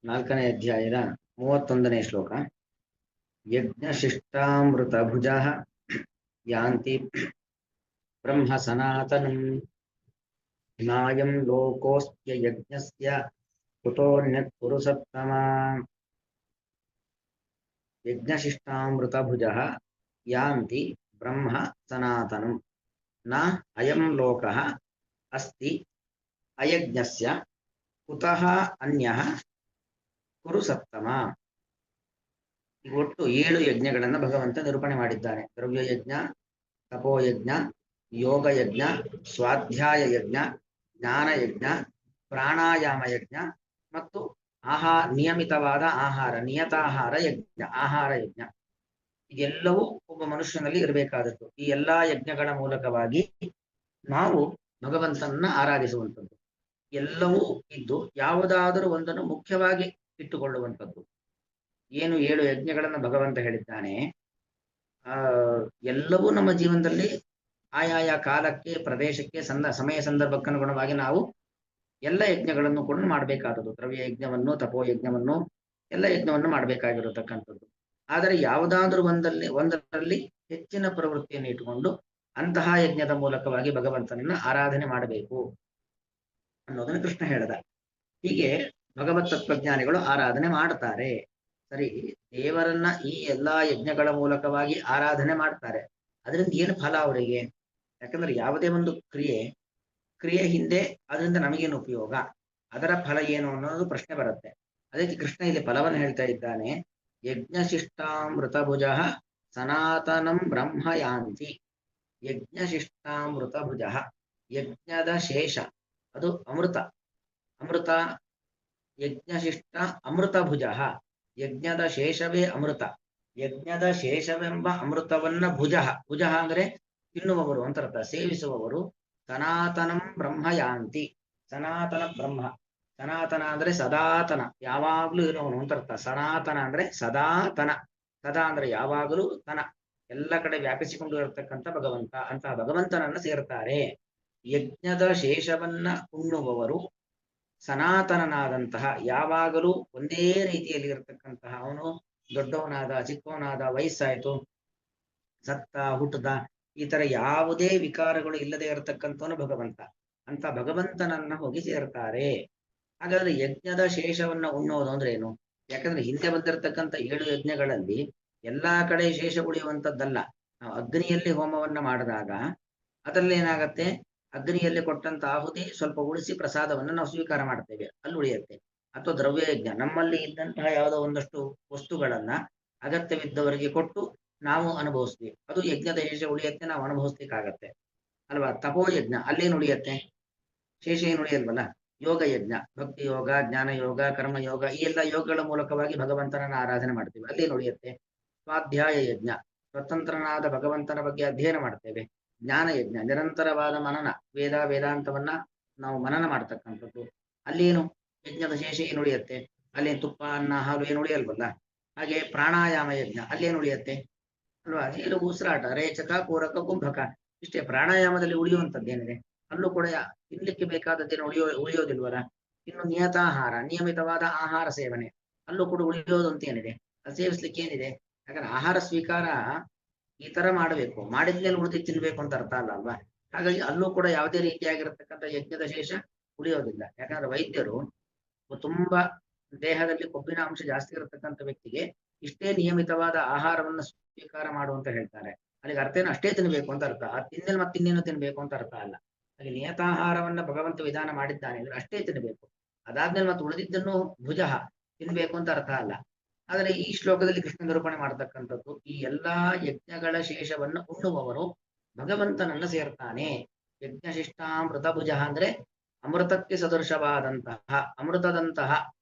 ನಾಲ್ಕನೇ ಅಧ್ಯಾಯದ 31ನೇ ಶ್ಲೋಕ. ಯಜ್ಞಶಿಷ್ಟಾಮೃತಭುಜಃ ಯಾಂತಿ ಬ್ರಹ್ಮ ಸನಾತನಂ ನಾಯಂ ಲೋಕೋಸ್ತ್ಯ ಯಜ್ಞಸ್ಯ ಕುತೋನ್ಯತ್ ಪುರುಷೋತ್ತಮ. ಯಜ್ಞಶಿಷ್ಟಾಮೃತಭುಜಃ ಯಾಂತಿ ಬ್ರಹ್ಮ ಸನಾತನಂ ನ ಅಯಂ ಲೋಕಃ ಅಸ್ತಿ ಅಯಜ್ಞಸ್ಯ ಕುತಃ ಅನ್ಯಃ ಪುರುಷೋತ್ತಮ. ಈಗ ಒಟ್ಟು 7 ಯಜ್ಞಗಳನ್ನು ಭಗವಂತ ನಿರೂಪಣೆ ಮಾಡಿದ್ದಾನೆ. ದ್ರವ್ಯಯಜ್ಞ, ತಪೋಯಜ್ಞ, ಯೋಗಯಜ್ಞ, ಸ್ವಾಧ್ಯಾಯ ಯಜ್ಞ, ಜ್ಞಾನಯಜ್ಞ, ಪ್ರಾಣಾಯಾಮ ಯಜ್ಞ ಮತ್ತು ನಿಯಮಿತವಾದ ಆಹಾರ, ನಿಯತಾಹಾರ ಯಜ್ಞ, ಆಹಾರ ಯಜ್ಞ. ಇದೆಲ್ಲವೂ ಒಬ್ಬ ಮನುಷ್ಯನಲ್ಲಿ ಇರಬೇಕಾದದ್ದು. ಈ ಎಲ್ಲಾ ಯಜ್ಞಗಳ ಮೂಲಕವಾಗಿ ನಾವು ಭಗವಂತನನ್ನ ಆರಾಧಿಸುವಂಥದ್ದು. ಎಲ್ಲವೂ ಇದ್ದು ಯಾವುದಾದರೂ ಒಂದನ್ನು ಮುಖ್ಯವಾಗಿ ಇಟ್ಟುಕೊಳ್ಳುವಂಥದ್ದು. ಏನು 7 ಯಜ್ಞಗಳನ್ನು ಭಗವಂತ ಹೇಳಿದ್ದಾನೆ, ಎಲ್ಲವೂ ನಮ್ಮ ಜೀವನದಲ್ಲಿ ಆಯಾಯ ಕಾಲಕ್ಕೆ, ಪ್ರದೇಶಕ್ಕೆ, ಸಮಯ ಸಂದರ್ಭಕ್ಕನುಗುಣವಾಗಿ ನಾವು ಎಲ್ಲ ಯಜ್ಞಗಳನ್ನು ಕೂಡ ಮಾಡಬೇಕಾದದ್ದು. ದ್ರವ್ಯ ಯಜ್ಞವನ್ನು, ತಪೋಯಜ್ಞವನ್ನು, ಎಲ್ಲ ಯಜ್ಞವನ್ನು ಮಾಡಬೇಕಾಗಿರತಕ್ಕಂಥದ್ದು. ಆದರೆ ಯಾವುದಾದ್ರೂ ಒಂದರಲ್ಲಿ ಹೆಚ್ಚಿನ ಪ್ರವೃತ್ತಿಯನ್ನು ಇಟ್ಟುಕೊಂಡು ಅಂತಹ ಯಜ್ಞದ ಮೂಲಕವಾಗಿ ಭಗವಂತನನ್ನ ಆರಾಧನೆ ಮಾಡಬೇಕು ಅನ್ನೋದನ್ನು ಕೃಷ್ಣ ಹೇಳಿದ. ಹೀಗೆ ಭಗವತ್ ತತ್ವಜ್ಞಾನಿಗಳು ಆರಾಧನೆ ಮಾಡ್ತಾರೆ. ಸರಿ, ದೇವರನ್ನ ಈ ಎಲ್ಲಾ ಯಜ್ಞಗಳ ಮೂಲಕವಾಗಿ ಆರಾಧನೆ ಮಾಡ್ತಾರೆ. ಅದರಿಂದ ಏನು ಫಲ ಅವರಿಗೆ? ಯಾಕಂದ್ರೆ ಯಾವುದೇ ಒಂದು ಕ್ರಿಯೆ ಹಿಂದೆ ಅದರಿಂದ ನಮಗೇನು ಉಪಯೋಗ, ಅದರ ಫಲ ಏನು ಅನ್ನೋದು ಪ್ರಶ್ನೆ ಬರುತ್ತೆ. ಅದಕ್ಕೆ ಕೃಷ್ಣ ಇಲ್ಲಿ ಫಲವನ್ನು ಹೇಳ್ತಾ ಇದ್ದಾನೆ. ಯಜ್ಞಶಿಷ್ಟಾಮೃತಭುಜ ಸನಾತನಂ ಬ್ರಹ್ಮ ಯಾಂತಿ. ಯಜ್ಞಶಿಷ್ಟಾಮೃತಭುಜ, ಯಜ್ಞದ ಶೇಷ ಅದು ಅಮೃತ. ಯಜ್ಞಶಿಷ್ಟ ಅಮೃತಭುಜ, ಯಜ್ಞದ ಶೇಷವೇ ಅಮೃತ. ಯಜ್ಞದ ಶೇಷವೆಂಬ ಅಮೃತವನ್ನ ಭುಜ ಅಂದ್ರೆ ತಿನ್ನುವವರು ಅಂತ ಅರ್ಥ, ಸೇವಿಸುವವರು. ಸನಾತನಂ ಬ್ರಹ್ಮ ಯಾಂತಿ, ಸನಾತನ ಬ್ರಹ್ಮ. ಸನಾತನ ಅಂದ್ರೆ ಸದಾತನ, ಯಾವಾಗ್ಲೂ ಇರೋನು ಅಂತ ಅರ್ಥ. ಸನಾತನ ಅಂದ್ರೆ ಸದಾತನ, ಸದಾ ಅಂದ್ರೆ ಯಾವಾಗಲೂ ತನ, ಎಲ್ಲ ಕಡೆ ವ್ಯಾಪಿಸಿಕೊಂಡು ಇರತಕ್ಕಂಥ ಭಗವಂತ. ಅಂತಹ ಭಗವಂತನನ್ನ ಸೇರ್ತಾರೆ. ಯಜ್ಞದ ಶೇಷವನ್ನ ಉಣ್ಣುವವರು ಸನಾತನನಾದಂತಹ, ಯಾವಾಗಲೂ ಒಂದೇ ರೀತಿಯಲ್ಲಿ ಇರತಕ್ಕಂತಹ, ಅವನು ದೊಡ್ಡವನಾದ, ಚಿಕ್ಕವನಾದ, ವಯಸ್ಸಾಯ್ತು, ಸತ್ತ, ಹುಟ್ಟದ, ಈ ತರ ಯಾವುದೇ ವಿಕಾರಗಳು ಇಲ್ಲದೆ ಇರತಕ್ಕಂಥವನು ಭಗವಂತ. ಅಂತ ಭಗವಂತನನ್ನ ಹೋಗಿ ಸೇರ್ತಾರೆ. ಹಾಗಾದ್ರೆ ಯಜ್ಞದ ಶೇಷವನ್ನ ಉಣ್ಣೋದು ಅಂದ್ರೆ ಏನು? ಯಾಕಂದ್ರೆ ಹಿಂದೆ ಬಂದಿರತಕ್ಕಂಥ 7 ಯಜ್ಞಗಳಲ್ಲಿ ಎಲ್ಲಾ ಕಡೆ ಶೇಷ ಉಳಿಯುವಂಥದ್ದಲ್ಲ. ನಾವು ಅಗ್ನಿಯಲ್ಲಿ ಹೋಮವನ್ನ ಮಾಡಿದಾಗ ಅದರಲ್ಲಿ ಏನಾಗತ್ತೆ, ಅಗ್ನಿಯಲ್ಲಿ ಕೊಟ್ಟಂತ ಆಹುತಿ ಸ್ವಲ್ಪ ಉಳಿಸಿ ಪ್ರಸಾದವನ್ನು ನಾವು ಸ್ವೀಕಾರ ಮಾಡ್ತೇವೆ, ಅಲ್ಲಿ ಉಳಿಯುತ್ತೆ. ಅಥವಾ ದ್ರವ್ಯಯಜ್ಞ, ನಮ್ಮಲ್ಲಿ ಇದ್ದಂತಹ ಯಾವುದೋ ಒಂದಷ್ಟು ವಸ್ತುಗಳನ್ನ ಅಗತ್ಯವಿದ್ದವರಿಗೆ ಕೊಟ್ಟು ನಾವು ಅನುಭವಿಸ್ತೀವಿ, ಅದು ಯಜ್ಞದ ಶೇಷ ಉಳಿಯತ್ತೆ, ನಾವು ಅನುಭವಿಸ್ಲಿಕ್ಕಾಗತ್ತೆ ಅಲ್ವಾ. ತಪೋಯಜ್ಞ ಅಲ್ಲೇನು ಉಳಿಯತ್ತೆ, ಶೇಷ ಏನು ಉಳಿಯಲ್ವಲ್ಲ. ಯೋಗಯಜ್ಞ, ಭಕ್ತಿ ಯೋಗ, ಜ್ಞಾನ ಯೋಗ, ಕರ್ಮಯೋಗ, ಈ ಎಲ್ಲ ಯೋಗಗಳ ಮೂಲಕವಾಗಿ ಭಗವಂತನನ್ನ ಆರಾಧನೆ ಮಾಡ್ತೀವಿ, ಅಲ್ಲೇನು ಉಳಿಯತ್ತೆ. ಸ್ವಾಧ್ಯಾಯ ಯಜ್ಞ, ಸ್ವತಂತ್ರನಾದ ಭಗವಂತನ ಬಗ್ಗೆ ಅಧ್ಯಯನ ಮಾಡ್ತೇವೆ. ಜ್ಞಾನಯಜ್ಞ, ನಿರಂತರವಾದ ಮನನ, ವೇದಾಂತವನ್ನ ನಾವು ಮನನ ಮಾಡ್ತಕ್ಕಂಥದ್ದು, ಅಲ್ಲೇನು ಯಜ್ಞದ ಶೇಷ ಏನು ಉಳಿಯತ್ತೆ, ಅಲ್ಲೇನು ತುಪ್ಪ, ಅನ್ನ, ಹಾಲು ಏನು ಉಳಿಯಲ್ವಲ್ಲ. ಹಾಗೆ ಪ್ರಾಣಾಯಾಮ ಯಜ್ಞ, ಅಲ್ಲೇನು ಉಳಿಯತ್ತೆ ಅಲ್ವಾ. ಏನು ಉಸಿರಾಟ, ರೇಚಕ, ಪೂರಕ, ಕುಂಭಕ, ಇಷ್ಟೇ. ಪ್ರಾಣಾಯಾಮದಲ್ಲಿ ಉಳಿಯುವಂಥದ್ದೇನಿದೆ, ಅಲ್ಲೂ ಕೂಡ ತಿನ್ಲಿಕ್ಕೆ ಬೇಕಾದದ್ದೇನು ಉಳಿಯೋದಿಲ್ವಲ್ಲ. ಇನ್ನು ನಿಯತಾಹಾರ, ನಿಯಮಿತವಾದ ಆಹಾರ ಸೇವನೆ, ಅಲ್ಲೂ ಕೂಡ ಉಳಿಯೋದು ಅಂತ ಏನಿದೆ, ಅದು ಸೇವಿಸ್ಲಿಕ್ಕೆ ಏನಿದೆ. ಯಾಕಂದ್ರೆ ಆಹಾರ ಸ್ವೀಕಾರ ಈ ತರ ಮಾಡಬೇಕು, ಮಾಡಿದ್ಮೇಲೆ ಉಳಿದು ತಿನ್ಬೇಕು ಅಂತ ಅರ್ಥ ಅಲ್ಲ ಅಲ್ವಾ. ಹಾಗಾಗಿ ಅಲ್ಲೂ ಕೂಡ ಯಾವುದೇ ರೀತಿಯಾಗಿರತಕ್ಕಂಥ ಯಜ್ಞದ ಶೇಷ ಉಳಿಯೋದಿಲ್ಲ. ಯಾಕಂದ್ರೆ ವೈದ್ಯರು ತುಂಬಾ ದೇಹದಲ್ಲಿ ಕೊಬ್ಬಿನ ಅಂಶ ಜಾಸ್ತಿ ಇರತಕ್ಕಂಥ ವ್ಯಕ್ತಿಗೆ ಇಷ್ಟೇ ನಿಯಮಿತವಾದ ಆಹಾರವನ್ನ ಸ್ವೀಕಾರ ಮಾಡುವಂತ ಹೇಳ್ತಾರೆ. ಅಲ್ಲಿಗೆ ಅರ್ಥ ಏನು, ಅಷ್ಟೇ ತಿನ್ಬೇಕು ಅಂತ ಅರ್ಥ, ತಿಂದಲ್ಲಿ ಮತ್ತೆ ಇನ್ನೇನು ತಿನ್ಬೇಕು ಅಂತ ಅರ್ಥ ಅಲ್ಲ. ಹಾಗೆ ನಿಯತಾಹಾರವನ್ನ ಭಗವಂತ ವಿಧಾನ ಮಾಡಿದ್ದಾನೆ ಅಂದ್ರೆ ಅಷ್ಟೇ ತಿನ್ಬೇಕು, ಅದಾದ್ಮೇಲೆ ಮತ್ತೆ ಉಳಿದಿದ್ದನ್ನು ಭುಜ ತಿನ್ಬೇಕು ಅಂತ ಅರ್ಥ ಅಲ್ಲ. ಆದರೆ ಈ ಶ್ಲೋಕದಲ್ಲಿ ಕೃಷ್ಣ ನಿರೂಪಣೆ ಮಾಡತಕ್ಕಂಥದ್ದು, ಈ ಎಲ್ಲಾ ಯಜ್ಞಗಳ ಶೇಷವನ್ನು ಉಣ್ಣುವವರು ಭಗವಂತನನ್ನ ಸೇರ್ತಾನೆ. ಯಜ್ಞಶಿಷ್ಟಾಮೃತ ಭುಜ ಅಂದ್ರೆ ಅಮೃತಕ್ಕೆ ಸದೃಶವಾದಂತಹ, ಅಮೃತದಂತಹ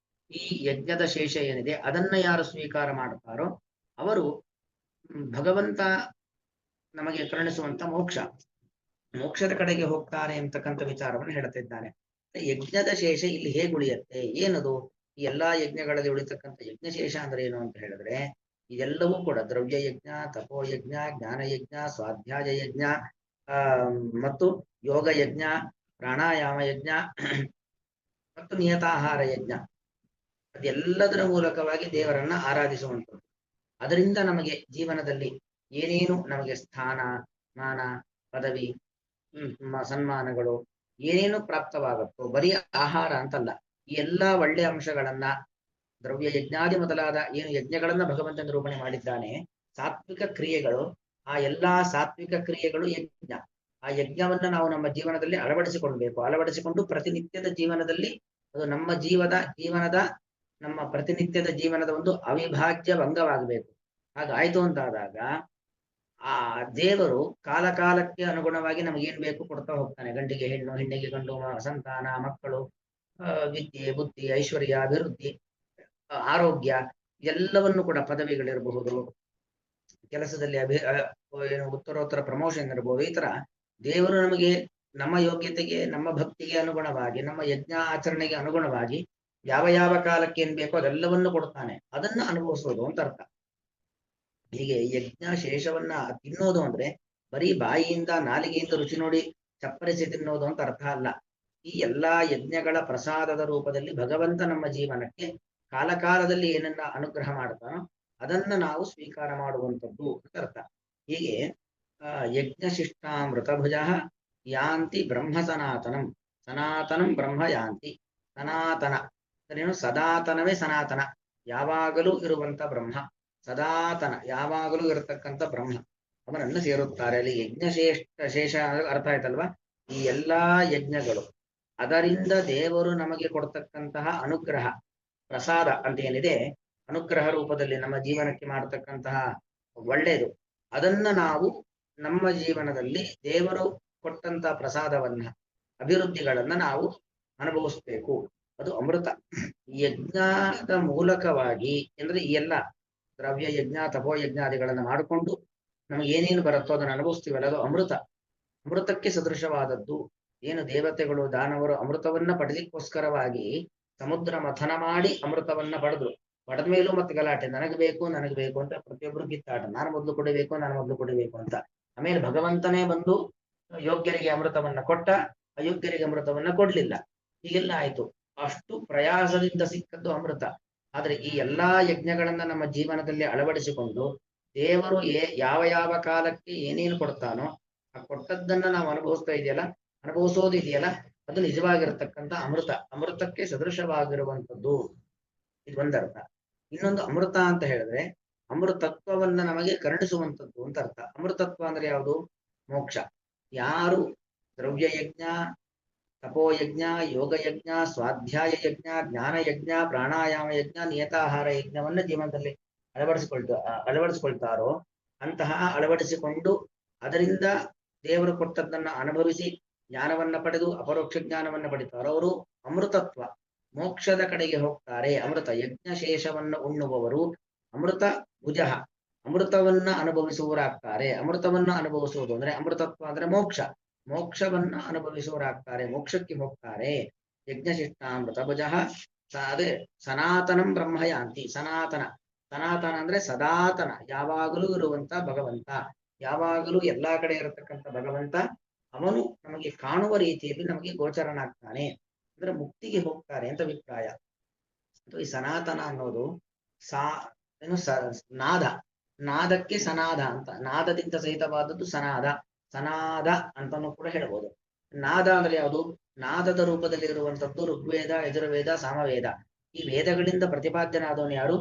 ಈ ಯಜ್ಞದ ಶೇಷ ಏನಿದೆ ಅದನ್ನ ಯಾರು ಸ್ವೀಕಾರ ಮಾಡುತ್ತಾರೋ ಅವರು ಭಗವಂತ ನಮಗೆ ಕರುಣಿಸುವಂತ ಮೋಕ್ಷದ ಕಡೆಗೆ ಹೋಗ್ತಾರೆ ಅಂತಕ್ಕಂಥ ವಿಚಾರವನ್ನು ಹೇಳುತ್ತಿದ್ದಾನೆ. ಯಜ್ಞದ ಶೇಷ ಇಲ್ಲಿ ಹೇಗೆ ಉಳಿಯುತ್ತೆ, ಏನದು? ಈ ಎಲ್ಲಾ ಯಜ್ಞಗಳಲ್ಲಿ ಉಳಿತಕ್ಕಂಥ ಯಜ್ಞಶೇಷ ಅಂದ್ರೆ ಏನು ಅಂತ ಹೇಳಿದ್ರೆ, ಇದೆಲ್ಲವೂ ಕೂಡ ದ್ರವ್ಯ ಯಜ್ಞ, ತಪೋಯಜ್ಞ, ಜ್ಞಾನಯಜ್ಞ, ಸ್ವಾಧ್ಯಾಯ ಯಜ್ಞ, ಮತ್ತು ಯೋಗ ಯಜ್ಞ, ಪ್ರಾಣಾಯಾಮ ಯಜ್ಞ ಮತ್ತು ನಿಯತಾಹಾರ ಯಜ್ಞ, ಅದೆಲ್ಲದರ ಮೂಲಕವಾಗಿ ದೇವರನ್ನ ಆರಾಧಿಸುವಂಥದ್ದು. ಅದರಿಂದ ನಮಗೆ ಜೀವನದಲ್ಲಿ ಏನೇನು ನಮಗೆ ಸ್ಥಾನ, ಮಾನ, ಪದವಿ, ಸನ್ಮಾನಗಳು ಏನೇನು ಪ್ರಾಪ್ತವಾಗುತ್ತೋ ಬರೀ ಆಹಾರ ಅಂತಲ್ಲ, ಈ ಎಲ್ಲಾ ಒಳ್ಳೆಯ ಅಂಶಗಳನ್ನ ದ್ರವ್ಯ ಯಜ್ಞಾದಿ ಮೊದಲಾದ ಏನು ಯಜ್ಞಗಳನ್ನ ಭಗವಂತ ನಿರೂಪಣೆ ಮಾಡಿದ್ದಾನೆ, ಸಾತ್ವಿಕ ಕ್ರಿಯೆಗಳು, ಆ ಎಲ್ಲಾ ಸಾತ್ವಿಕ ಕ್ರಿಯೆಗಳು ಯಜ್ಞ. ಆ ಯಜ್ಞವನ್ನ ನಾವು ನಮ್ಮ ಜೀವನದಲ್ಲಿ ಅಳವಡಿಸಿಕೊಳ್ಬೇಕು. ಅಳವಡಿಸಿಕೊಂಡು ಪ್ರತಿನಿತ್ಯದ ಜೀವನದಲ್ಲಿ ಅದು ನಮ್ಮ ನಮ್ಮ ಪ್ರತಿನಿತ್ಯದ ಜೀವನದ ಒಂದು ಅವಿಭಾಜ್ಯ ಭಂಗವಾಗಬೇಕು. ಹಾಗಾಯ್ತು ಅಂತಾದಾಗ ಆ ದೇವರು ಕಾಲ ಕಾಲಕ್ಕೆ ಅನುಗುಣವಾಗಿ ನಮಗೇನ್ ಬೇಕು ಕೊಡ್ತಾ ಹೋಗ್ತಾನೆ. ಗಂಡಿಗೆ ಹೆಣ್ಣು, ಹೆಣ್ಣಿಗೆ ಗಂಡು, ಸಂತಾನ, ಮಕ್ಕಳು, ವಿದ್ಯೆ, ಬುದ್ಧಿ, ಐಶ್ವರ್ಯ, ಅಭಿವೃದ್ಧಿ, ಆರೋಗ್ಯ, ಎಲ್ಲವನ್ನು ಕೂಡ, ಪದವಿಗಳಿರಬಹುದು, ಕೆಲಸದಲ್ಲಿ ಏನು ಉತ್ತರೋತ್ತರ ಪ್ರಮೋಷನ್ ಇರಬಹುದು. ಈ ತರ ದೇವರು ನಮಗೆ ನಮ್ಮ ಯೋಗ್ಯತೆಗೆ, ನಮ್ಮ ಭಕ್ತಿಗೆ ಅನುಗುಣವಾಗಿ, ನಮ್ಮ ಯಜ್ಞ ಆಚರಣೆಗೆ ಅನುಗುಣವಾಗಿ ಯಾವ ಯಾವ ಕಾಲಕ್ಕೆ ಏನ್ ಬೇಕೋ ಅದೆಲ್ಲವನ್ನು ಕೊಡ್ತಾನೆ. ಅದನ್ನ ಅನುಭವಿಸೋದು ಅಂತ ಅರ್ಥ. ಹೀಗೆ ಯಜ್ಞ ಶೇಷವನ್ನ ತಿನ್ನೋದು ಅಂದ್ರೆ ಬರೀ ಬಾಯಿಯಿಂದ ನಾಲಿಗೆಯಿಂದ ರುಚಿ ನೋಡಿ ಚಪ್ಪರಿಸಿ ತಿನ್ನೋದು ಅಂತ ಅರ್ಥ ಅಲ್ಲ. ಈ ಎಲ್ಲಾ ಯಜ್ಞಗಳ ಪ್ರಸಾದದ ರೂಪದಲ್ಲಿ ಭಗವಂತ ನಮ್ಮ ಜೀವನಕ್ಕೆ ಕಾಲಕಾಲದಲ್ಲಿ ಏನನ್ನ ಅನುಗ್ರಹ ಮಾಡ್ತಾನೋ ಅದನ್ನ ನಾವು ಸ್ವೀಕಾರ ಮಾಡುವಂಥದ್ದು ಅಂತ ಅರ್ಥ. ಹೀಗೆ ಯಜ್ಞಶಿಷ್ಟಾಮೃತಭುಜ ಯಾಂತಿ ಬ್ರಹ್ಮ ಸನಾತನಂ, ಸನಾತನಂ ಬ್ರಹ್ಮ ಯಾಂತಿ. ಸನಾತನ ಅಂದ್ರೇನು? ಸದಾತನವೇ ಸನಾತನ, ಯಾವಾಗಲೂ ಇರುವಂತ ಬ್ರಹ್ಮ. ಸದಾತನ, ಯಾವಾಗಲೂ ಇರತಕ್ಕಂಥ ಬ್ರಹ್ಮ, ಅವನನ್ನು ಸೇರುತ್ತಾರೆ. ಅಲ್ಲಿ ಶೇಷ ಅರ್ಥ ಆಯ್ತಲ್ವಾ? ಈ ಎಲ್ಲಾ ಯಜ್ಞಗಳು, ಅದರಿಂದ ದೇವರು ನಮಗೆ ಕೊಡ್ತಕ್ಕಂತಹ ಅನುಗ್ರಹ, ಪ್ರಸಾದ ಅಂತ ಏನಿದೆ, ಅನುಗ್ರಹ ರೂಪದಲ್ಲಿ ನಮ್ಮ ಜೀವನಕ್ಕೆ ಮಾಡತಕ್ಕಂತಹ ಒಳ್ಳೆಯದು, ಅದನ್ನ ನಾವು ನಮ್ಮ ಜೀವನದಲ್ಲಿ ದೇವರು ಕೊಟ್ಟಂತಹ ಪ್ರಸಾದವನ್ನ, ಅಭಿವೃದ್ಧಿಗಳನ್ನ ನಾವು ಅನುಭವಿಸ್ಬೇಕು. ಅದು ಅಮೃತ. ಯಜ್ಞದ ಮೂಲಕವಾಗಿ ಅಂದ್ರೆ ಈ ಎಲ್ಲ ದ್ರವ್ಯ ಯಜ್ಞ, ತಪೋ ಯಜ್ಞಾದಿಗಳನ್ನ ಮಾಡಿಕೊಂಡು ನಮಗೆ ಏನೇನು ಬರುತ್ತೋ ಅದನ್ನು ಅನುಭವಿಸ್ತೀವಲ್ಲ, ಅದು ಅಮೃತ. ಅಮೃತಕ್ಕೆ ಸದೃಶವಾದದ್ದು. ಏನು ದೇವತೆಗಳು, ದಾನವರು ಅಮೃತವನ್ನ ಪಡೆದಕ್ಕೋಸ್ಕರವಾಗಿ ಸಮುದ್ರ ಮಥನ ಮಾಡಿ ಅಮೃತವನ್ನ ಪಡೆದ್ರು. ಪಡೆದ ಮೇಲೂ ಮತ್ತೆ ಗಲಾಟೆ, ನನಗೆ ಬೇಕು ಅಂತ ಪ್ರತಿಯೊಬ್ಬರು ಕಿತ್ತಾಟ, ನಾನು ಮೊದಲು ಕುಡಿಬೇಕು ಅಂತ. ಆಮೇಲೆ ಭಗವಂತನೇ ಬಂದು ಯೋಗ್ಯರಿಗೆ ಅಮೃತವನ್ನ ಕೊಟ್ಟ, ಅಯೋಗ್ಯರಿಗೆ ಅಮೃತವನ್ನ ಕೊಡ್ಲಿಲ್ಲ. ಹೀಗೆಲ್ಲ ಆಯ್ತು. ಅಷ್ಟು ಪ್ರಯಾಸದಿಂದ ಸಿಕ್ಕದ್ದು ಅಮೃತ. ಆದ್ರೆ ಈ ಎಲ್ಲಾ ಯಜ್ಞಗಳನ್ನ ನಮ್ಮ ಜೀವನದಲ್ಲಿ ಅಳವಡಿಸಿಕೊಂಡು ದೇವರು ಯಾವ ಯಾವ ಕಾಲಕ್ಕೆ ಏನೇನು ಕೊಡ್ತಾನೋ ಆ ಕೊಟ್ಟದ್ದನ್ನ ನಾವು ಅನುಭವಿಸೋದಿದೆಯಲ್ಲ, ಅದು ನಿಜವಾಗಿರತಕ್ಕಂಥ ಅಮೃತ. ಅಮೃತಕ್ಕೆ ಸದೃಶವಾಗಿರುವಂಥದ್ದು, ಇದು ಒಂದರ್ಥ. ಇನ್ನೊಂದು ಅಮೃತ ಅಂತ ಹೇಳಿದ್ರೆ ಅಮೃತತ್ವವನ್ನ ನಮಗೆ ಕರುಣಿಸುವಂಥದ್ದು ಅಂತ ಅರ್ಥ. ಅಮೃತತ್ವ ಅಂದ್ರೆ ಯಾವುದು? ಮೋಕ್ಷ. ಯಾರು ದ್ರವ್ಯ ಯಜ್ಞ, ತಪೋಯಜ್ಞ, ಯೋಗಯಜ್ಞ, ಸ್ವಾಧ್ಯಾಯ ಯಜ್ಞ, ಜ್ಞಾನ ಯಜ್ಞ, ಪ್ರಾಣಾಯಾಮ ಯಜ್ಞ, ನಿಯತಾಹಾರ ಯಜ್ಞವನ್ನ ಜೀವನದಲ್ಲಿ ಅಳವಡಿಸಿಕೊಳ್ತಾರೋ, ಅಂತಹ ಅಳವಡಿಸಿಕೊಂಡು ಅದರಿಂದ ದೇವರು ಕೊಟ್ಟದ್ದನ್ನ ಅನುಭವಿಸಿ ಜ್ಞಾನವನ್ನ ಪಡೆದು ಅಪರೋಕ್ಷ ಜ್ಞಾನವನ್ನ ಪಡಿತಾರೋ ಅವರು ಅಮೃತತ್ವ, ಮೋಕ್ಷದ ಕಡೆಗೆ ಹೋಗ್ತಾರೆ. ಅಮೃತ ಯಜ್ಞಶೇಷವನ್ನು ಉಣ್ಣುವವರು ಅಮೃತ ಭುಜ, ಅಮೃತವನ್ನ ಅನುಭವಿಸುವವರಾಗ್ತಾರೆ. ಅಮೃತವನ್ನ ಅನುಭವಿಸುವುದು ಅಂದ್ರೆ ಅಮೃತತ್ವ ಅಂದ್ರೆ ಮೋಕ್ಷವನ್ನ ಅನುಭವಿಸುವವರಾಗ್ತಾರೆ, ಮೋಕ್ಷಕ್ಕೆ ಹೋಗ್ತಾರೆ. ಯಜ್ಞಶಿಷ್ಟಾಮೃತ ಭುಜ, ಅದೇ ಸನಾತನಂ ಬ್ರಹ್ಮಯಾಂತಿ. ಸನಾತನ ಅಂದ್ರೆ ಸದಾತನ, ಯಾವಾಗಲೂ ಇರುವಂತ ಭಗವಂತ, ಯಾವಾಗಲೂ ಎಲ್ಲಾ ಕಡೆ ಇರತಕ್ಕಂಥ ಭಗವಂತ, ಅವನು ನಮಗೆ ಕಾಣುವ ರೀತಿಯಲ್ಲಿ ನಮಗೆ ಗೋಚರನಾಗ್ತಾನೆ. ಅಂದ್ರೆ ಮುಕ್ತಿಗೆ ಹೋಗ್ತಾರೆ ಅಂತ ಅಭಿಪ್ರಾಯ. ಈ ಸನಾತನ ಅನ್ನೋದು ಏನು ನಾದಕ್ಕೆ ಸನಾದ ಅಂತ, ನಾದದಿಂದ ಸಹಿತವಾದದ್ದು ಸನಾದ ಅಂತಾನು ಕೂಡ ಹೇಳ್ಬೋದು. ನಾದ ಅಂದ್ರೆ ಯಾವುದು? ನಾದದ ರೂಪದಲ್ಲಿ ಇರುವಂತದ್ದು ಋಗ್ವೇದ, ಯಜುರ್ವೇದ, ಸಾಮವೇದ. ಈ ವೇದಗಳಿಂದ ಪ್ರತಿಪಾದ್ಯನಾದವನು ಯಾರು?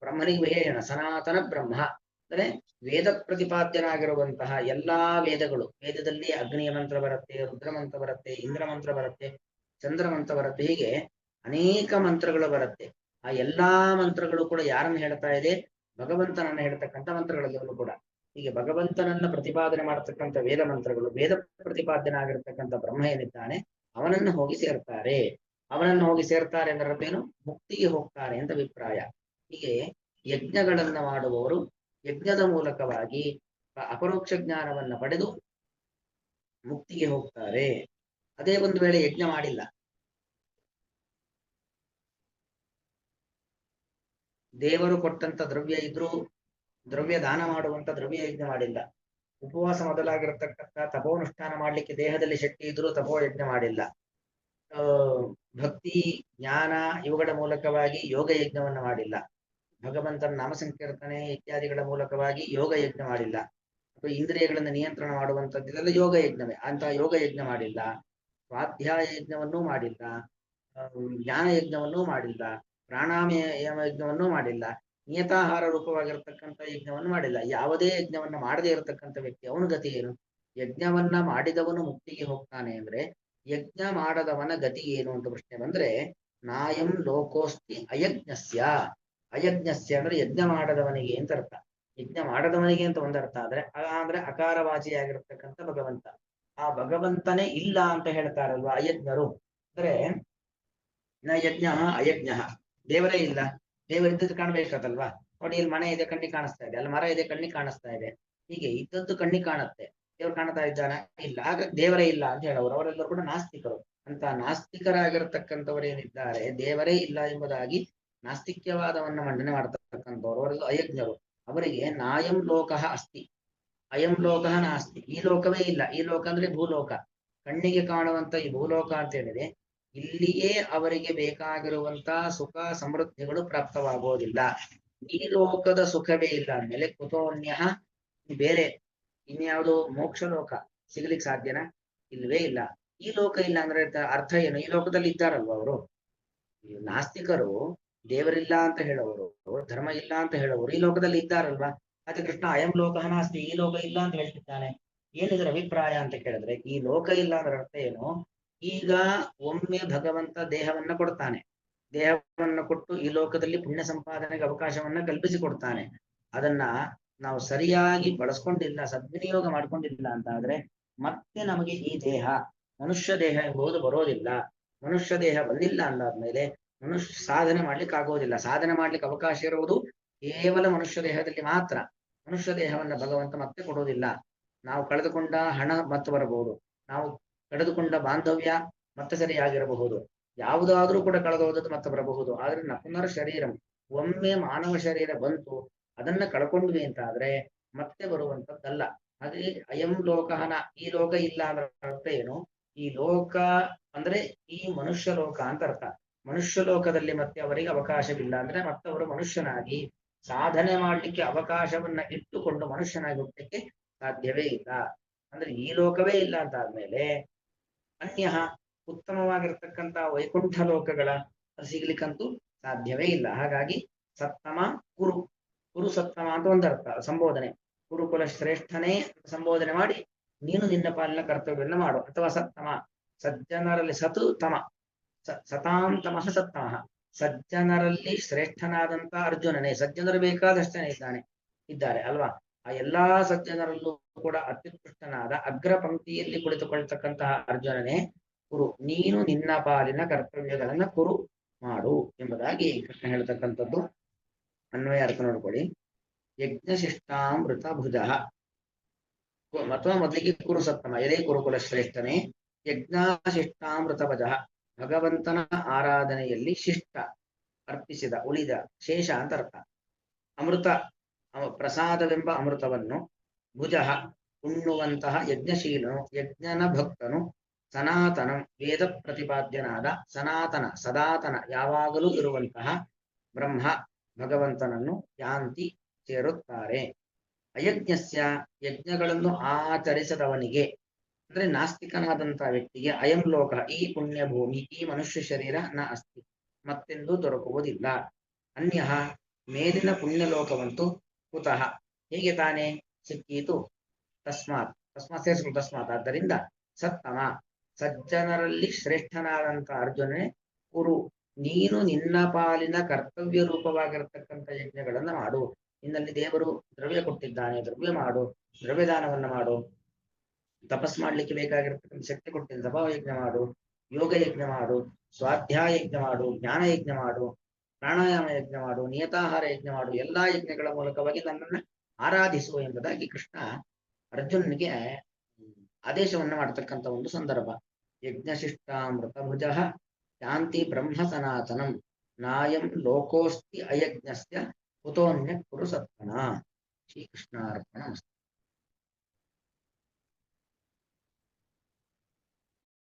ಬ್ರಹ್ಮನಿಗೆ ವಿಶೇಷಣ ಸನಾತನ ಬ್ರಹ್ಮ. ಅಂದ್ರೆ ವೇದ ಪ್ರತಿಪಾದ್ಯನಾಗಿರುವಂತಹ ಎಲ್ಲಾ ವೇದಗಳು, ವೇದದಲ್ಲಿ ಅಗ್ನಿಯ ಮಂತ್ರ ಬರುತ್ತೆ, ರುದ್ರ ಮಂತ್ರ ಬರುತ್ತೆ, ಇಂದ್ರ ಮಂತ್ರ ಬರುತ್ತೆ, ಚಂದ್ರ ಮಂತ್ರ ಬರುತ್ತೆ, ಹೀಗೆ ಅನೇಕ ಮಂತ್ರಗಳು ಬರುತ್ತೆ. ಆ ಎಲ್ಲಾ ಮಂತ್ರಗಳು ಕೂಡ ಯಾರನ್ನು ಹೇಳ್ತಾ ಇದೆ? ಭಗವಂತನನ್ನ ಹೇಳ್ತಕ್ಕಂಥ ಮಂತ್ರಗಳೆಲ್ಲವೂ ಕೂಡ. ಹೀಗೆ ಭಗವಂತನನ್ನ ಪ್ರತಿಪಾದನೆ ಮಾಡತಕ್ಕಂಥ ವೇದ ಮಂತ್ರಗಳು, ವೇದ ಪ್ರತಿಪಾದ್ಯನಾಗಿರ್ತಕ್ಕಂಥ ಬ್ರಹ್ಮ ಏನಿದ್ದಾನೆ ಅವನನ್ನು ಹೋಗಿ ಸೇರ್ತಾರೆ ಅಂದ್ರೆ ಮುಕ್ತಿಗೆ ಹೋಗ್ತಾರೆ ಅಂತ ಅಭಿಪ್ರಾಯ. ಹೀಗೆ ಯಜ್ಞಗಳನ್ನ ಮಾಡುವವರು ಯಜ್ಞದ ಮೂಲಕವಾಗಿ ಅಪರೋಕ್ಷ ಜ್ಞಾನವನ್ನ ಪಡೆದು ಮುಕ್ತಿಗೆ ಹೋಗ್ತಾರೆ. ಅದೇ ಒಂದು ವೇಳೆ ಯಜ್ಞ ಮಾಡಿಲ್ಲ, ದೇವರು ಕೊಟ್ಟಂತ ದ್ರವ್ಯ ಇದ್ರೂ ದ್ರವ್ಯ ದಾನ ಮಾಡುವಂತ ದ್ರವ್ಯ ಯಜ್ಞ ಮಾಡಿಲ್ಲ, ಉಪವಾಸ ಮೊದಲಾಗಿರತಕ್ಕಂಥ ತಪೋನುಷ್ಠಾನ ಮಾಡ್ಲಿಕ್ಕೆ ದೇಹದಲ್ಲಿ ಶಕ್ತಿ ಇದ್ರೂ ತಪೋ ಯಜ್ಞ ಮಾಡಿಲ್ಲ, ಆ ಭಕ್ತಿ ಜ್ಞಾನ ಇವುಗಳ ಮೂಲಕವಾಗಿ ಯೋಗ ಯಜ್ಞವನ್ನ ಮಾಡಿಲ್ಲ. ಭಗವಂತನ ನಾಮ ಸಂಕೀರ್ತನೆ ಇತ್ಯಾದಿಗಳ ಮೂಲಕವಾಗಿ ಯೋಗ ಯಜ್ಞ ಮಾಡಿಲ್ಲ. ಅಥವಾ ಇಂದ್ರಿಯಗಳನ್ನು ನಿಯಂತ್ರಣ ಮಾಡುವಂಥದ್ದು ಇದೆಲ್ಲ ಯೋಗ ಯಜ್ಞವೇ. ಅಂತ ಯೋಗ ಯಜ್ಞ ಮಾಡಿಲ್ಲ. ಸ್ವಾಧ್ಯಾಯ ಯಜ್ಞವನ್ನೂ ಮಾಡಿಲ್ಲ. ಜ್ಞಾನ ಯಜ್ಞವನ್ನೂ ಮಾಡಿಲ್ಲ. ಪ್ರಾಣಾಯಾಮ ಯಜ್ಞವನ್ನೂ ಮಾಡಿಲ್ಲ. ನಿಯತಾಹಾರ ರೂಪವಾಗಿರತಕ್ಕಂಥ ಯಜ್ಞವನ್ನು ಮಾಡಿಲ್ಲ. ಯಾವುದೇ ಯಜ್ಞವನ್ನ ಮಾಡದೇ ಇರತಕ್ಕಂಥ ವ್ಯಕ್ತಿ ಅವನ ಗತಿ ಏನು? ಯಜ್ಞವನ್ನ ಮಾಡಿದವನು ಮುಕ್ತಿಗೆ ಹೋಗ್ತಾನೆ ಅಂದ್ರೆ ಯಜ್ಞ ಮಾಡದವನ ಗತಿ ಏನು ಅಂತ ಪ್ರಶ್ನೆ ಬಂದ್ರೆ, ನಾಯಂ ಲೋಕೋಸ್ತಿ ಅಯಜ್ಞಸ್ಯ. ಅಯಜ್ಞಸ್ಯ ಅಂದ್ರೆ ಯಜ್ಞ ಮಾಡದವನಿಗೆ ಅಂತ ಅರ್ಥ. ಯಜ್ಞ ಮಾಡದವನಿಗೆ ಅಂತ ಒಂದರ್ಥ ಅಂದ್ರೆ ಅಕಾರವಾಚಿಯಾಗಿರ್ತಕ್ಕಂಥ ಭಗವಂತ. ಆ ಭಗವಂತನೇ ಇಲ್ಲ ಅಂತ ಹೇಳ್ತಾರಲ್ವಾ ಅಯಜ್ಞರು. ಅಂದ್ರೆ ನ ಯಜ್ಞ ಅಯಜ್ಞ, ದೇವರೇ ಇಲ್ಲ. ದೇವರಿದ್ದದ್ದು ಕಾಣ್ಬೇಕತ್ತಲ್ವಾ. ನೋಡಿ, ಇಲ್ಲಿ ಮನೆ ಇದೆ, ಕಣ್ಣಿಗೆ ಕಾಣಿಸ್ತಾ ಇದೆ. ಅಲ್ಲಿ ಮರ ಇದೆ, ಕಣ್ಣಿಗೆ ಕಾಣಿಸ್ತಾ ಇದೆ. ಹೀಗೆ ಇದ್ದದ್ದು ಕಣ್ಣಿಗೆ ಕಾಣುತ್ತೆ. ದೇವರು ಕಾಣ್ತಾ ಇದ್ದಾನೆ ಇಲ್ಲ, ಹಾಗಾಗಿ ದೇವರೇ ಇಲ್ಲ ಅಂತ ಹೇಳೋರು ಅವರೆಲ್ಲರೂ ಕೂಡ ನಾಸ್ತಿಕರು. ಅಂತ ನಾಸ್ತಿಕರಾಗಿರತಕ್ಕಂಥವ್ರು ಏನಿದ್ದಾರೆ, ದೇವರೇ ಇಲ್ಲ ಎಂಬುದಾಗಿ ನಾಸ್ತಿಕ್ಯವಾದವನ್ನ ಮಂಡನೆ ಮಾಡ್ತಕ್ಕಂಥವ್ರು ಅವರೆಲ್ಲ ಅಯಜ್ಞರು. ಅವರಿಗೆ ನಾಯಂ ಲೋಕಃ ಅಸ್ತಿ ಅಯಂ ಲೋಕಃ ನಾಸ್ತಿ. ಈ ಲೋಕವೇ ಇಲ್ಲ. ಈ ಲೋಕ ಅಂದ್ರೆ ಭೂಲೋಕ, ಕಣ್ಣಿಗೆ ಕಾಣುವಂತ ಈ ಭೂಲೋಕ ಅಂತ ಹೇಳಿದ್ರೆ ಇಲ್ಲಿಯೇ ಅವರಿಗೆ ಬೇಕಾಗಿರುವಂತ ಸುಖ ಸಮೃದ್ಧಿಗಳು ಪ್ರಾಪ್ತವಾಗೋದಿಲ್ಲ. ಈ ಲೋಕದ ಸುಖವೇ ಇಲ್ಲ ಅಂದ್ಮೇಲೆ ಕುತೋನ್ಯ ಬೇರೆ ಇನ್ಯಾವುದು ಮೋಕ್ಷ ಲೋಕ ಸಿಗ್ಲಿಕ್ಕೆ ಸಾಧ್ಯನಾ? ಇಲ್ವೇ ಇಲ್ಲ. ಈ ಲೋಕ ಇಲ್ಲ ಅಂದ್ರೆ ಅರ್ಥ ಏನು? ಈ ಲೋಕದಲ್ಲಿ ಇದ್ದಾರಲ್ವ ಅವರು. ನಾಸ್ತಿಕರು ದೇವರಿಲ್ಲ ಅಂತ ಹೇಳೋರು, ಧರ್ಮ ಇಲ್ಲ ಅಂತ ಹೇಳೋರು ಈ ಲೋಕದಲ್ಲಿ ಇದ್ದಾರಲ್ವಾ. ಅದೇ ಕೃಷ್ಣ ಅಯಂ ಲೋಕಃ ನಾಸ್ತಿ, ಈ ಲೋಕ ಇಲ್ಲ ಅಂತ ಹೇಳ್ತಿದ್ದಾನೆ. ಏನಿದ್ರ ಅಭಿಪ್ರಾಯ ಅಂತ ಕೇಳಿದ್ರೆ, ಈ ಲೋಕ ಇಲ್ಲ ಅದರ ಅರ್ಥ ಏನು? ಈಗ ಒಮ್ಮೆ ಭಗವಂತ ದೇಹವನ್ನ ಕೊಡ್ತಾನೆ. ದೇಹವನ್ನು ಕೊಟ್ಟು ಈ ಲೋಕದಲ್ಲಿ ಪುಣ್ಯ ಸಂಪಾದನೆಗೆ ಅವಕಾಶವನ್ನ ಕಲ್ಪಿಸಿಕೊಡ್ತಾನೆ. ಅದನ್ನ ನಾವು ಸರಿಯಾಗಿ ಬಳಸ್ಕೊಂಡಿಲ್ಲ, ಸದ್ವಿನಿಯೋಗ ಮಾಡ್ಕೊಂಡಿಲ್ಲ ಅಂತ ಆದ್ರೆ ಮತ್ತೆ ನಮಗೆ ಈ ದೇಹ, ಮನುಷ್ಯ ದೇಹ ಎಂಬುದು ಬರೋದಿಲ್ಲ. ಮನುಷ್ಯ ದೇಹ ಬಂದಿಲ್ಲ ಅಂದಾದ್ಮೇಲೆ ಮನುಷ್ಯ ಸಾಧನೆ ಮಾಡ್ಲಿಕ್ಕೆ ಆಗೋದಿಲ್ಲ. ಸಾಧನೆ ಮಾಡ್ಲಿಕ್ಕೆ ಅವಕಾಶ ಇರುವುದು ಕೇವಲ ಮನುಷ್ಯ ದೇಹದಲ್ಲಿ ಮಾತ್ರ. ಮನುಷ್ಯ ದೇಹವನ್ನ ಭಗವಂತ ಮತ್ತೆ ಕೊಡೋದಿಲ್ಲ. ನಾವು ಕಳೆದುಕೊಂಡ ಹಣ ಮತ್ತೆ ಬರಬಹುದು, ನಾವು ಕಳೆದುಕೊಂಡ ಬಾಂಧವ್ಯ ಮತ್ತೆ ಸರಿಯಾಗಿರಬಹುದು, ಯಾವುದಾದ್ರೂ ಕೂಡ ಕಳೆದೋದದ್ದು ಮತ್ತೆ ಬರಬಹುದು. ಆದ್ರೆ ಪುನರ್ ಶರೀರಂ, ಒಮ್ಮೆ ಮಾನವ ಶರೀರ ಬಂತು ಅದನ್ನ ಕಳ್ಕೊಂಡ್ವಿ ಅಂತ ಆದ್ರೆ ಮತ್ತೆ ಬರುವಂತದ್ದಲ್ಲ. ಹಾಗೆ ಅಯಂ ಲೋಕಹನ, ಈ ಲೋಕ ಇಲ್ಲ ಅಂದ್ರೆ ಅರ್ಥ ಏನು? ಈ ಲೋಕ ಅಂದ್ರೆ ಈ ಮನುಷ್ಯ ಲೋಕ ಅಂತ ಅರ್ಥ. ಮನುಷ್ಯ ಲೋಕದಲ್ಲಿ ಮತ್ತೆ ಅವರಿಗೆ ಅವಕಾಶವಿಲ್ಲ ಅಂದ್ರೆ ಮತ್ತೆ ಅವರು ಮನುಷ್ಯನಾಗಿ ಸಾಧನೆ ಮಾಡ್ಲಿಕ್ಕೆ ಅವಕಾಶವನ್ನ ಇಟ್ಟುಕೊಂಡು ಮನುಷ್ಯನಾಗಿ ಹುಟ್ಟಲಿಕ್ಕೆ ಸಾಧ್ಯವೇ ಇಲ್ಲ. ಅಂದ್ರೆ ಈ ಲೋಕವೇ ಇಲ್ಲ ಅಂತ ಆದ್ಮೇಲೆ ಅನ್ಯ ಉತ್ತಮವಾಗಿರ್ತಕ್ಕಂಥ ವೈಕುಂಠ ಲೋಕಗಳ ಸಿಗ್ಲಿಕ್ಕಂತೂ ಸಾಧ್ಯವೇ ಇಲ್ಲ. ಹಾಗಾಗಿ ಸತ್ತಮ ಕುರು, ಕುರು ಸತ್ತಮ ಅಂತ ಒಂದರ್ಥ ಸಂಬೋಧನೆ. ಕುರುಕುಲ ಶ್ರೇಷ್ಠನೇ ಸಂಬೋಧನೆ ಮಾಡಿ ನೀನು ನಿನ್ನ ಪಾಲಿನ ಕರ್ತವ್ಯವನ್ನು ಮಾಡು. ಅಥವಾ ಸತ್ತಮ, ಸಜ್ಜನರಲ್ಲಿ ಸತು ತಮ, ಸತಾಂ ತಮಃ ಸತ್ತಮಃ, ಸಜ್ಜನರಲ್ಲಿ ಶ್ರೇಷ್ಠನಾದಂತ ಅರ್ಜುನನೇ. ಸಜ್ಜನರು ಬೇಕಾದಷ್ಟೇ ಇದ್ದಾರೆ ಅಲ್ವಾ. ಆ ಎಲ್ಲಾ ಸಜ್ಜನರಲ್ಲೂ ಕೂಡ ಅತ್ಯುತ್ಕೃಷ್ಟನಾದ ಅಗ್ರ ಪಂಕ್ತಿಯಲ್ಲಿ ಕುಳಿತುಕೊಳ್ತಕ್ಕಂತಹ ಅರ್ಜುನನೇ ಕುರು, ನೀನು ನಿನ್ನ ಪಾಲಿನ ಕರ್ತವ್ಯಗಳನ್ನ ಕುರು ಮಾಡು ಎಂಬುದಾಗಿ ಕೃಷ್ಣ ಹೇಳ್ತಕ್ಕಂಥದ್ದು. ಅನ್ವಯ ಅರ್ಥ ನೋಡ್ಕೊಳ್ಳಿ. ಯಜ್ಞಶಿಷ್ಟಾಮೃತ ಭುಜ, ಅಥವಾ ಮೊದಲಿಗೆ ಕುರು ಸತ್ತಮ, ಎದೇ ಕುರುಕುಲ ಶ್ರೇಷ್ಠನೇ. ಯಜ್ಞಶಿಷ್ಟಾಮೃತ ಭುಜ, ಭಗವಂತನ ಆರಾಧನೆಯಲ್ಲಿ ಶಿಷ್ಟ ಅರ್ಪಿಸಿದ ಉಳಿದ ಶೇಷ ಅಂತ ಅರ್ಥ. ಅಮೃತ ಪ್ರಸಾದವೆಂಬ ಅಮೃತವನ್ನು, ಭುಜ ಉಣ್ಣುವಂತಹ ಯಜ್ಞಶೀಲನು, ಯಜ್ಞನ ಭಕ್ತನು, ಸನಾತನ ವೇದ ಪ್ರತಿಪಾದ್ಯನಾದ ಸನಾತನ ಸದಾತನ ಯಾವಾಗಲೂ ಇರುವಂತಹ ಬ್ರಹ್ಮ ಭಗವಂತನನ್ನು ಯಾಂತಿ ಸೇರುತ್ತಾರೆ. ಅಯಜ್ಞಸ್ಯ ಯಜ್ಞಗಳನ್ನು ಆಚರಿಸದವನಿಗೆ ಅಂದ್ರೆ ನಾಸ್ತಿಕನಾದಂತಹ ವ್ಯಕ್ತಿಗೆ ಅಯಂ ಲೋಕ, ಈ ಪುಣ್ಯ ಭೂಮಿ, ಈ ಮನುಷ್ಯ ಶರೀರ ನ ಅಸ್ತಿ, ಮತ್ತೆಂದೂ ದೊರಕುವುದಿಲ್ಲ. ಅನ್ಯ ಮೇಲಿನ ಪುಣ್ಯಲೋಕವಂತೂ ಕುತಃ, ಹೇಗೆ ತಾನೇ ಸಿಕ್ಕೀತು? ತಸ್ಮಾತ್, ತಸ್ಮಾತ್ ಸೇರಿಸು ತಸ್ಮಾತ್, ಆದ್ದರಿಂದ ಸತ್ತಮ ಸಜ್ಜನರಲ್ಲಿ ಶ್ರೇಷ್ಠನಾದಂತ ಅರ್ಜುನನೇ ಕುರು, ನೀನು ನಿನ್ನ ಪಾಲಿನ ಕರ್ತವ್ಯ ರೂಪವಾಗಿರತಕ್ಕಂಥ ಯಜ್ಞಗಳನ್ನ ಮಾಡು. ನಿನ್ನಲ್ಲಿ ದೇವರು ದ್ರವ್ಯ ಕೊಟ್ಟಿದ್ದಾನೆ, ದ್ರವ್ಯ ಮಾಡು, ದ್ರವ್ಯದಾನವನ್ನ ಮಾಡು. ತಪಸ್ ಮಾಡ್ಲಿಕ್ಕೆ ಬೇಕಾಗಿರ್ತಕ್ಕಂಥ ಶಕ್ತಿ ಕೊಟ್ಟಿದ್ದ ತಪೋ ಯಜ್ಞ ಮಾಡು, ಯೋಗ ಯಜ್ಞ ಮಾಡು, ಸ್ವಾಧ್ಯಾಯ ಯಜ್ಞ ಮಾಡು, ಜ್ಞಾನ ಯಜ್ಞ ಮಾಡು, ಪ್ರಾಣಾಯಾಮ ಯಜ್ಞ ಮಾಡು, ನಿಯತಾಹಾರ ಯಜ್ಞ ಮಾಡು. ಎಲ್ಲಾ ಯಜ್ಞಗಳ ಮೂಲಕವಾಗಿ ನನ್ನನ್ನು ಆರಾಧಿಸು ಎಂಬುದಾಗಿ ಕೃಷ್ಣ ಅರ್ಜುನನಿಗೆ ಆದೇಶವನ್ನ ಮಾಡತಕ್ಕಂಥ ಒಂದು ಸಂದರ್ಭ. ಯಜ್ಞಶಿಷ್ಟಾಮೃತ ಭುಜ ಶಾಂತಿ ಬ್ರಹ್ಮ ಸನಾತನಂ, ನಾಯಂ ಲೋಕೋಸ್ತಿ ಅಯಜ್ಞಸ್ಯ ಕುತೋನ್ಯ ಕುರು ಸತ್ಮನ. ಶ್ರೀಕೃಷ್ಣಾರ್ಪಣ.